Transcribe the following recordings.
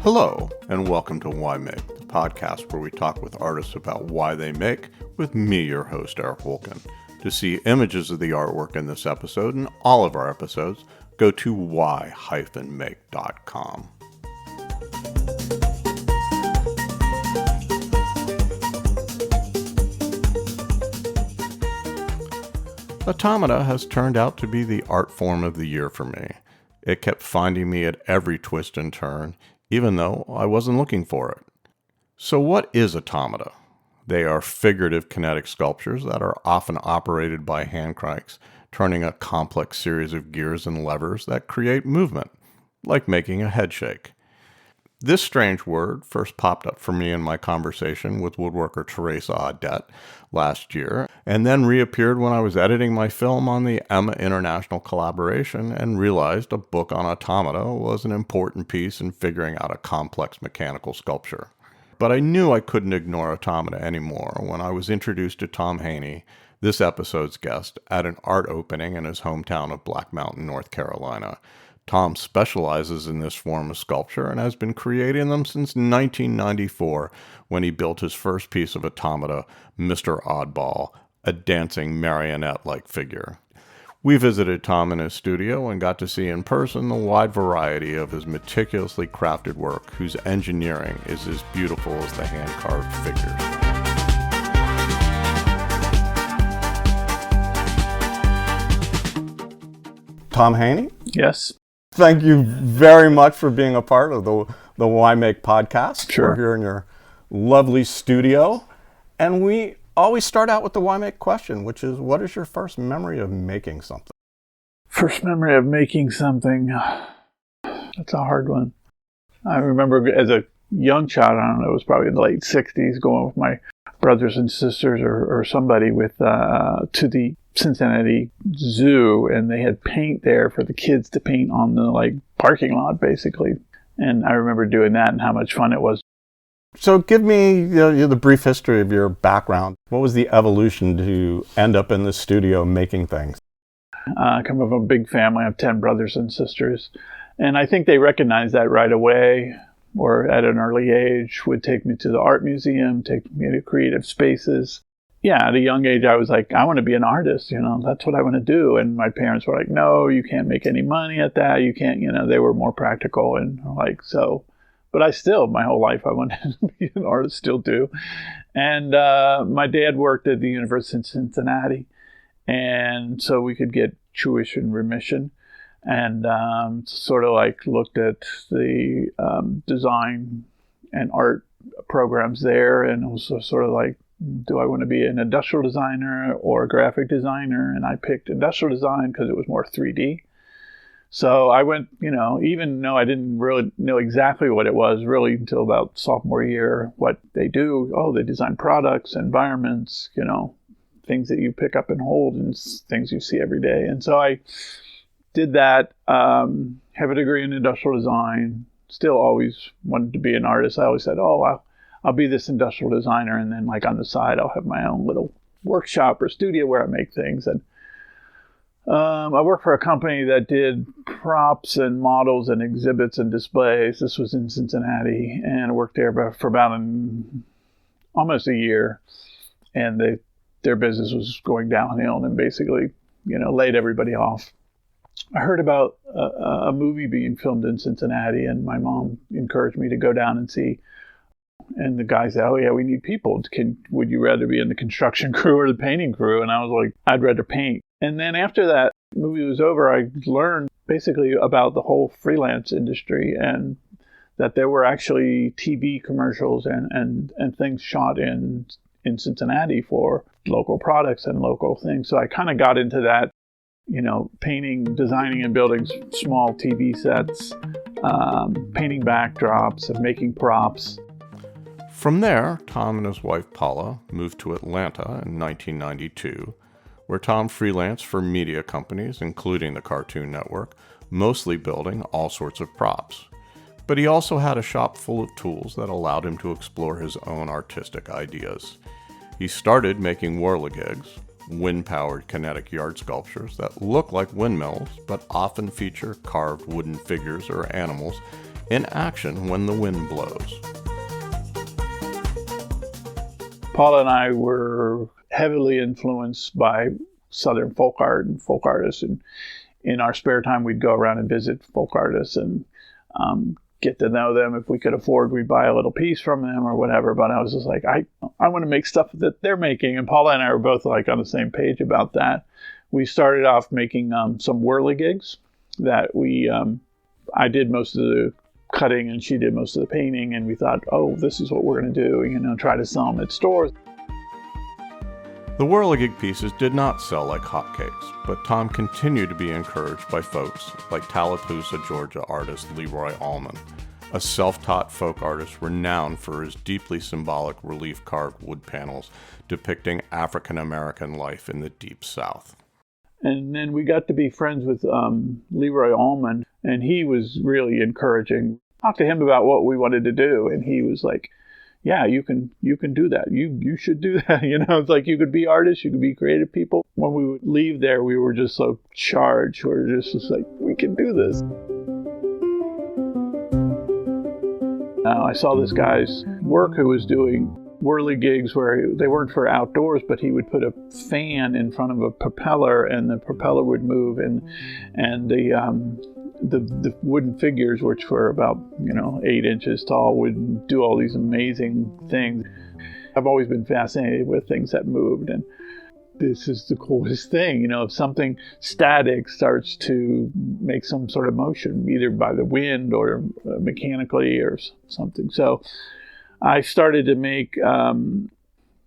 Hello, and welcome to Why Make, the podcast where we talk with artists about why they make, with me, your host, Eric Wolkin. To see images of the artwork in this episode and all of our episodes, go to why-make.com. Automata has turned out to be the art form of the year for me. It kept finding me at every twist and turn, even though I wasn't looking for it. So what is automata? They are figurative kinetic sculptures that are often operated by hand cranks, turning a complex series of gears and levers that create movement, like making a head shake. This strange word first popped up for me in my conversation with woodworker Teresa Audette last year, and then reappeared when I was editing my film on the Emma International collaboration and realized a book on automata was an important piece in figuring out a complex mechanical sculpture. But I knew I couldn't ignore automata anymore when I was introduced to Tom Haney, this episode's guest, at an art opening in his hometown of Black Mountain, North Carolina. Tom specializes in this form of sculpture and has been creating them since 1994 when he built his first piece of automata, Mr. Oddball, a dancing marionette-like figure. We visited Tom in his studio and got to see in person the wide variety of his meticulously crafted work, whose engineering is as beautiful as the hand-carved figures. Tom Haney? Yes. Thank you very much for being a part of the Why Make podcast. Sure. We're here in your lovely studio. And we always start out with the Why Make question, which is, what is your first memory of making something? First memory of making something, that's a hard one. I remember as a young child, I don't know, it was probably in the late 60s, going with my brothers and sisters or somebody with to the Cincinnati Zoo, and they had paint there for the kids to paint on the parking lot, basically. And I remember doing that and how much fun it was. So give me the brief history of your background. What was the evolution to end up in the studio making things? I come from a big family. I have 10 brothers and sisters. And I think they recognized that right away, or at an early age, would take me to the art museum, take me to creative spaces. Yeah, at a young age, I was like, I want to be an artist, that's what I want to do. And my parents were like, no, you can't make any money at that. You can't, they were more practical and so. But I still, my whole life, I wanted to be an artist, still do. And my dad worked at the University of Cincinnati. And so we could get tuition remission. And sort of looked at the design and art programs there. And it was sort of like, do I want to be an industrial designer or a graphic designer? And I picked industrial design because it was more 3D. So I went, even though I didn't really know exactly what it was really until about sophomore year, what they do. Oh, they design products, environments, things that you pick up and hold and things you see every day. And so I did that, have a degree in industrial design, still always wanted to be an artist. I always said, I'll be this industrial designer, and then on the side, I'll have my own little workshop or studio where I make things. And I worked for a company that did props and models and exhibits and displays. This was in Cincinnati, and I worked there for about almost a year. And their business was going downhill, and basically, laid everybody off. I heard about a movie being filmed in Cincinnati, and my mom encouraged me to go down and see. And the guy said, oh, yeah, we need people. Would you rather be in the construction crew or the painting crew? And I was like, I'd rather paint. And then after that movie was over, I learned basically about the whole freelance industry, and that there were actually TV commercials and things shot in Cincinnati for local products and local things. So I kind of got into that, painting, designing and building small TV sets, painting backdrops and making props. From there, Tom and his wife Paula moved to Atlanta in 1992, where Tom freelanced for media companies, including the Cartoon Network, mostly building all sorts of props. But he also had a shop full of tools that allowed him to explore his own artistic ideas. He started making whirligigs, wind-powered kinetic yard sculptures that look like windmills, but often feature carved wooden figures or animals in action when the wind blows. Paula and I were heavily influenced by Southern folk art and folk artists. And in our spare time, we'd go around and visit folk artists and get to know them. If we could afford, we'd buy a little piece from them or whatever. But I was just like, I want to make stuff that they're making. And Paula and I were both like on the same page about that. We started off making some whirligigs that I did most of the cutting and she did most of the painting, and we thought, oh, this is what we're going to do, try to sell them at stores. The whirligig pieces did not sell like hotcakes, but Tom continued to be encouraged by folks like Tallapoosa, Georgia artist Leroy Allman, a self-taught folk artist renowned for his deeply symbolic relief-carved wood panels depicting African-American life in the Deep South. And then we got to be friends with Leroy Allman, and he was really encouraging. Talked to him about what we wanted to do, and he was like, yeah, you can do that. You should do that. It's like you could be artists, you could be creative people. When we would leave there, we were just so charged. We were just like, we can do this. I saw this guy's work who was doing whirligigs where they weren't for outdoors, but he would put a fan in front of a propeller, and the propeller would move, and the wooden figures, which were about 8 inches tall, would do all these amazing things. I've always been fascinated with things that moved, and this is the coolest thing. If something static starts to make some sort of motion, either by the wind or mechanically or something. So I started to make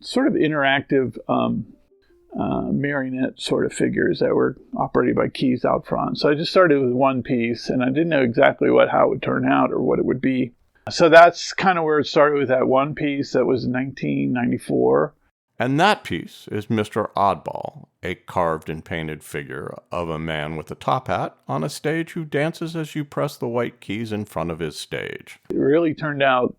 sort of interactive marionette sort of figures that were operated by keys out front. So I just started with one piece, and I didn't know exactly how it would turn out or what it would be. So that's kind of where it started, with that one piece that was 1994. And that piece is Mr. Oddball, a carved and painted figure of a man with a top hat on a stage who dances as you press the white keys in front of his stage. It really turned out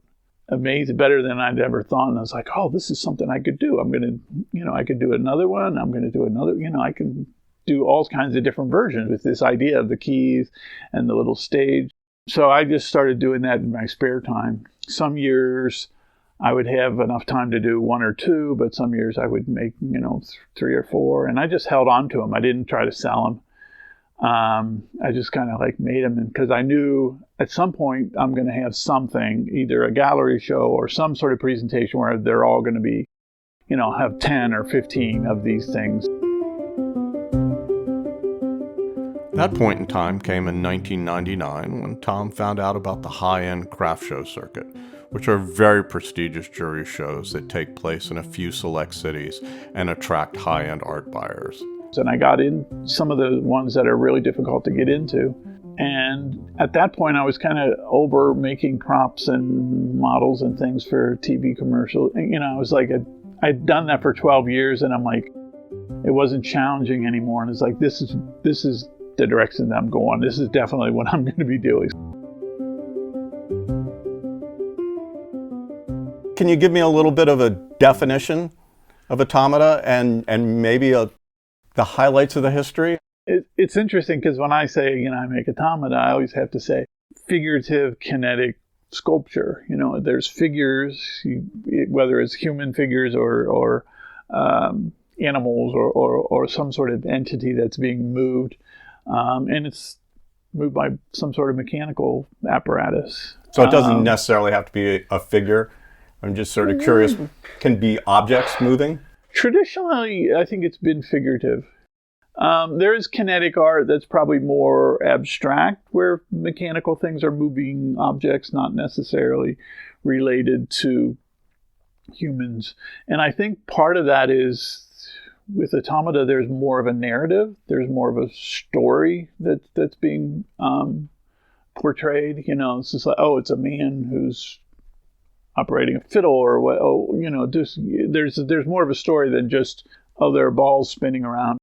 amazing, better than I'd ever thought. And I was like, oh, this is something I could do. I'm going to, I could do another one. I'm going to do another, I can do all kinds of different versions with this idea of the keys and the little stage. So I just started doing that in my spare time. Some years I would have enough time to do one or two, but some years I would make, 3 or 4. And I just held on to them. I didn't try to sell them. I just kind of made them, because I knew at some point I'm going to have something, either a gallery show or some sort of presentation where they're all going to be, have 10 or 15 of these things. That point in time came in 1999 when Tom found out about the high-end craft show circuit, which are very prestigious jury shows that take place in a few select cities and attract high-end art buyers. And I got in some of the ones that are really difficult to get into. And at that point, I was kind of over making props and models and things for TV commercials. And, I was like, I'd done that for 12 years, and I'm like, it wasn't challenging anymore. And it's like, this is the direction that I'm going. This is definitely what I'm going to be doing. Can you give me a little bit of a definition of Automata and maybe the highlights of the history? It's interesting, because when I say, I make Automata, I always have to say figurative kinetic sculpture. There's figures, whether it's human figures or animals or some sort of entity that's being moved. And it's moved by some sort of mechanical apparatus. So it doesn't necessarily have to be a figure. I'm just sort of curious, can be objects moving? Traditionally, I think it's been figurative. There is kinetic art that's probably more abstract, where mechanical things are moving objects, not necessarily related to humans. And I think part of that is, with Automata, there's more of a narrative. There's more of a story that's being portrayed. It's just like, oh, it's a man who's operating a fiddle, or what? Oh, there's more of a story than just, oh, there are balls spinning around.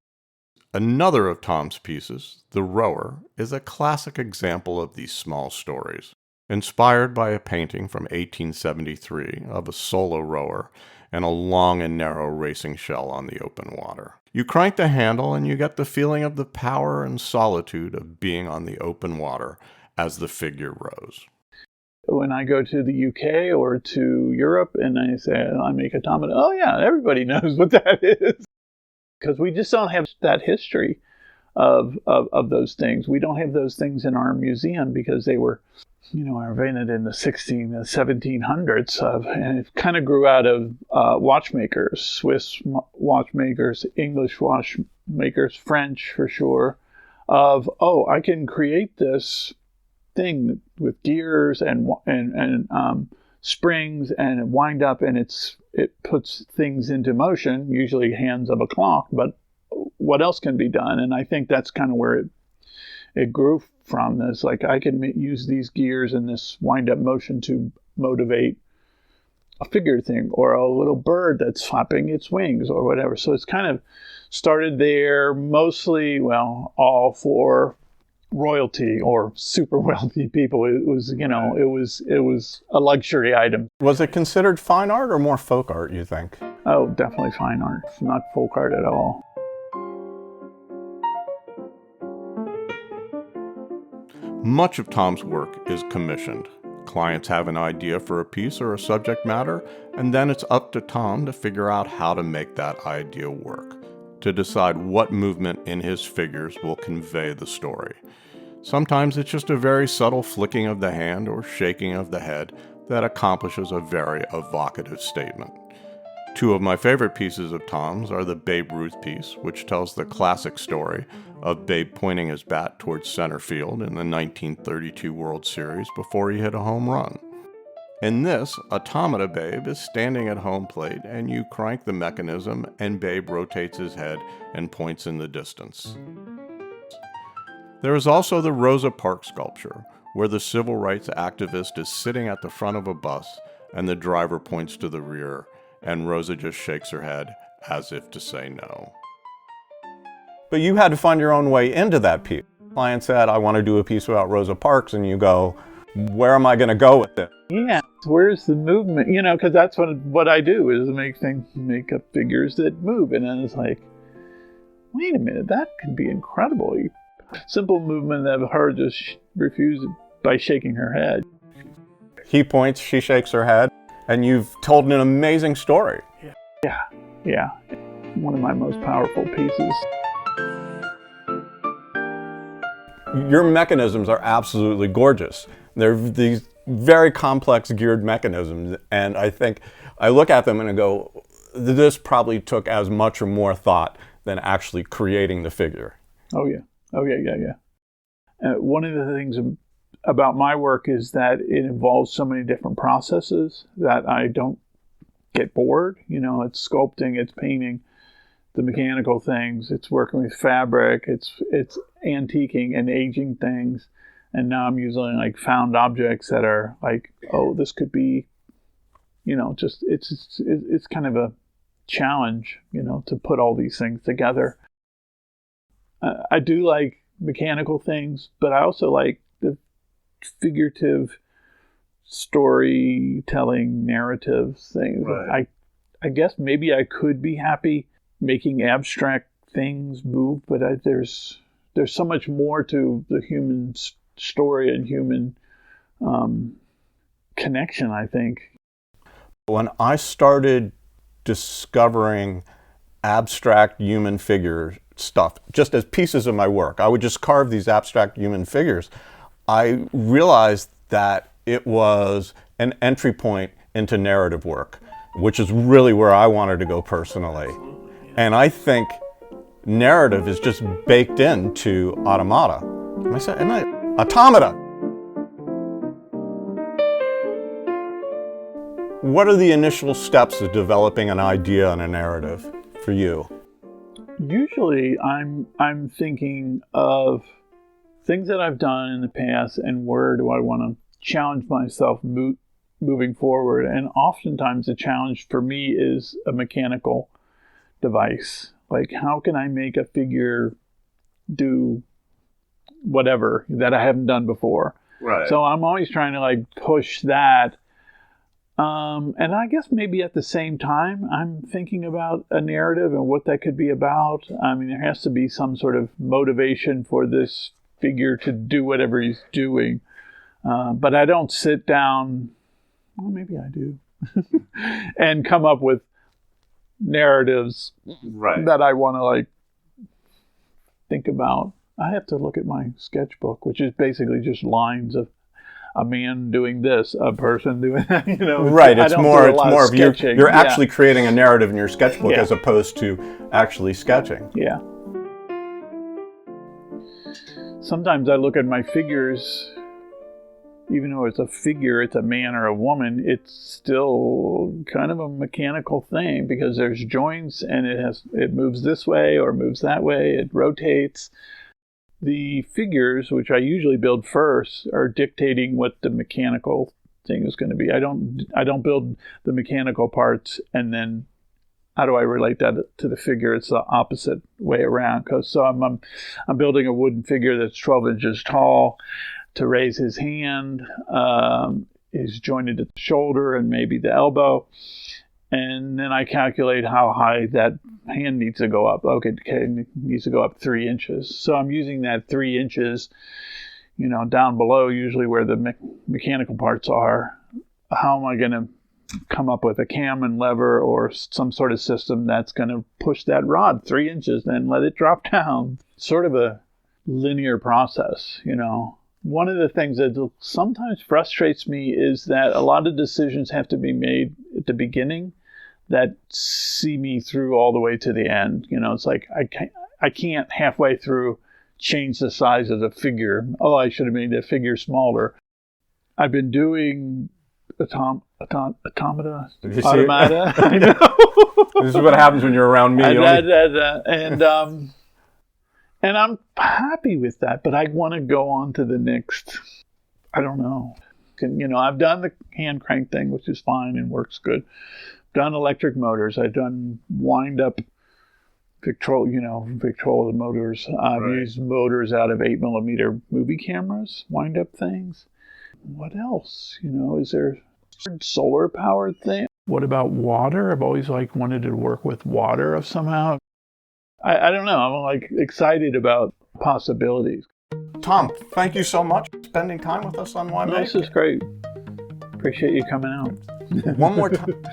Another of Tom's pieces, The Rower, is a classic example of these small stories. Inspired by a painting from 1873 of a solo rower and a long and narrow racing shell on the open water. You crank the handle and you get the feeling of the power and solitude of being on the open water as the figure rows. When I go to the UK or to Europe and I say I make automata, oh yeah, everybody knows what that is. Because we just don't have that history of those things. We don't have those things in our museum because they were, invented in the 1700s. And it kind of grew out of watchmakers, Swiss watchmakers, English watchmakers, French for sure, of, I can create this thing with gears and springs and wind up, and it puts things into motion, usually hands of a clock, but what else can be done? And I think that's kind of where it grew from. This, like, I can use these gears and this wind up motion to motivate a figure thing or a little bird that's flapping its wings or whatever. So it's kind of started there, mostly, all for royalty or super wealthy people. It was, it was a luxury item. Was it considered fine art or more folk art, you think? Oh, definitely fine art, not folk art at all. Much of Tom's work is commissioned. Clients have an idea for a piece or a subject matter, and then it's up to Tom to figure out how to make that idea work, to decide what movement in his figures will convey the story. Sometimes it's just a very subtle flicking of the hand or shaking of the head that accomplishes a very evocative statement. Two of my favorite pieces of Tom's are the Babe Ruth piece, which tells the classic story of Babe pointing his bat towards center field in the 1932 World Series before he hit a home run. In this, Automata Babe is standing at home plate and you crank the mechanism and Babe rotates his head and points in the distance. There is also the Rosa Parks sculpture, where the civil rights activist is sitting at the front of a bus and the driver points to the rear, and Rosa just shakes her head as if to say no. But you had to find your own way into that piece. The client said, I want to do a piece about Rosa Parks, and you go, where am I going to go with it? Yeah, where's the movement? Because that's what I do, is make up figures that move. And then it's like, wait a minute, that could be incredible. Simple movement of her just refused by shaking her head. He points, she shakes her head, and you've told an amazing story. Yeah. One of my most powerful pieces. Your mechanisms are absolutely gorgeous. They're these very complex geared mechanisms, and I think I look at them and I go, this probably took as much or more thought than actually creating the figure. Oh yeah. One of the things about my work is that it involves so many different processes that I don't get bored. It's sculpting, it's painting, the mechanical things, it's working with fabric, it's antiquing and aging things. And now I'm using like found objects that are like, this could be, just it's kind of a challenge, to put all these things together. I do like mechanical things, but I also like the figurative storytelling narrative things. Right. I guess maybe I could be happy making abstract things move, but there's so much more to the human story and human connection, I think. When I started discovering abstract human figure stuff, just as pieces of my work, I would just carve these abstract human figures. I realized that it was an entry point into narrative work, which is really where I wanted to go personally. And I think narrative is just baked into Automata. Automata! What are the initial steps of developing an idea and a narrative for you? Usually I'm thinking of things that I've done in the past and where do I want to challenge myself moving forward. And oftentimes the challenge for me is a mechanical device. Like, how can I make a figure do whatever that I haven't done before? Right. So I'm always trying to push that. And I guess maybe at the same time, I'm thinking about a narrative and what that could be about. I mean, there has to be some sort of motivation for this figure to do whatever he's doing. But I don't sit down, well, maybe I do, and come up with narratives that I want to like think about. I have to look at my sketchbook, which is basically just lines of a man doing this, a person doing that, you know. Right, it's more of you're Yeah. actually creating a narrative in your sketchbook as opposed to actually sketching. Yeah. Sometimes I look at my figures, even though it's a figure, it's a man or a woman, it's still kind of a mechanical thing because there's joints and it moves this way or moves that way, it rotates. The figures, which I usually build first, are dictating what the mechanical thing is going to be. I don't build the mechanical parts and then how do I relate that to the figure? It's the opposite way around. So I'm building a wooden figure that's 12 inches tall. To raise his hand is jointed at the shoulder and maybe the elbow. And then I calculate how high that hand needs to go up. Okay, it needs to go up 3 inches. So I'm using that 3 inches, you know, down below, usually where the mechanical parts are. How am I going to come up with a cam and lever or some sort of system that's going to push that rod 3 inches, then let it drop down? Sort of a linear process, you know. One of the things that sometimes frustrates me is that a lot of decisions have to be made at the beginning that see me through all the way to the end. You know, it's like I can't halfway through change the size of the figure. Oh, I should have made the figure smaller. I've been doing automata. I know. This is what happens when you're around me. And I'm happy with that, but I want to go on to the next. I don't know. You know, I've done the hand crank thing, which is fine and works good. Done electric motors. I've done wind up Victrola motors. I've used motors out of 8mm movie cameras, wind up things. What else? You know, is there a solar powered thing? What about water? I've always wanted to work with water of somehow. I don't know. I'm like excited about possibilities. Tom, thank you so much for spending time with us on Why Make. This is great. Appreciate you coming out. One more time.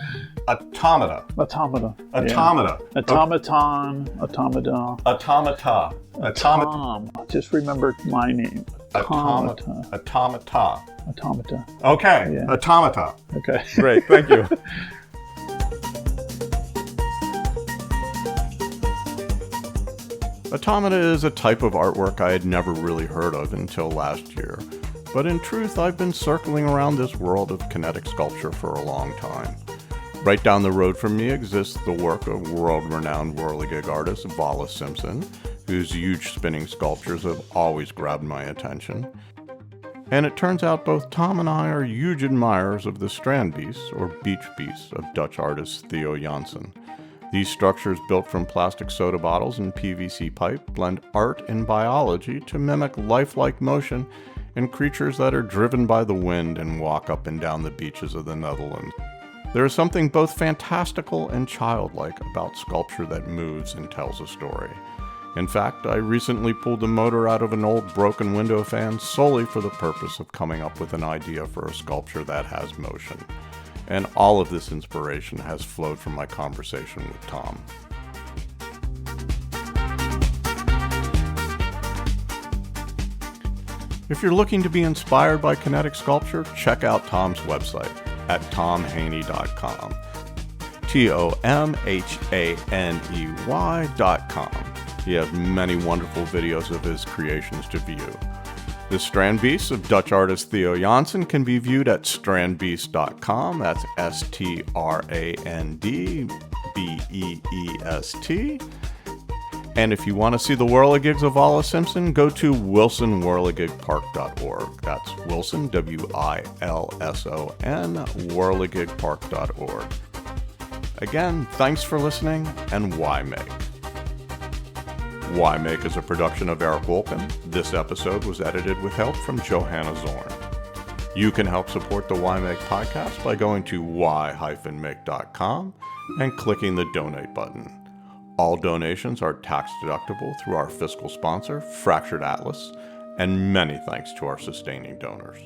Automata. Automata. Automata. Yeah. Automaton. Automata. Automata. Tom. Just remember my name. Automata. Automata. Automata. Okay. Yeah. Automata. Okay. Great. Thank you. Automata is a type of artwork I had never really heard of until last year. But in truth, I've been circling around this world of kinetic sculpture for a long time. Right down the road from me exists the work of world-renowned whirligig artist Vala Simpson, whose huge spinning sculptures have always grabbed my attention. And it turns out both Tom and I are huge admirers of the strandbeests, or beach beasts, of Dutch artist Theo Janssen. These structures built from plastic soda bottles and PVC pipe blend art and biology to mimic lifelike motion in creatures that are driven by the wind and walk up and down the beaches of the Netherlands. There is something both fantastical and childlike about sculpture that moves and tells a story. In fact, I recently pulled the motor out of an old broken window fan solely for the purpose of coming up with an idea for a sculpture that has motion. And all of this inspiration has flowed from my conversation with Tom. If you're looking to be inspired by kinetic sculpture, check out Tom's website at tomhaney.com. TOMHANEY.com. He has many wonderful videos of his creations to view. The Strandbeests of Dutch artist Theo Janssen can be viewed at strandbeest.com. That's STRANDBEEST. And if you want to see the whirligigs of Vala Simpson, go to wilsonwhirligigpark.org. That's Wilson, WILSON, whirligigpark.org. Again, thanks for listening, and Why Make? Why Make is a production of Eric Wolken. This episode was edited with help from Johanna Zorn. You can help support the Why Make podcast by going to why-make.com and clicking the donate button. All donations are tax deductible through our fiscal sponsor, Fractured Atlas, and many thanks to our sustaining donors.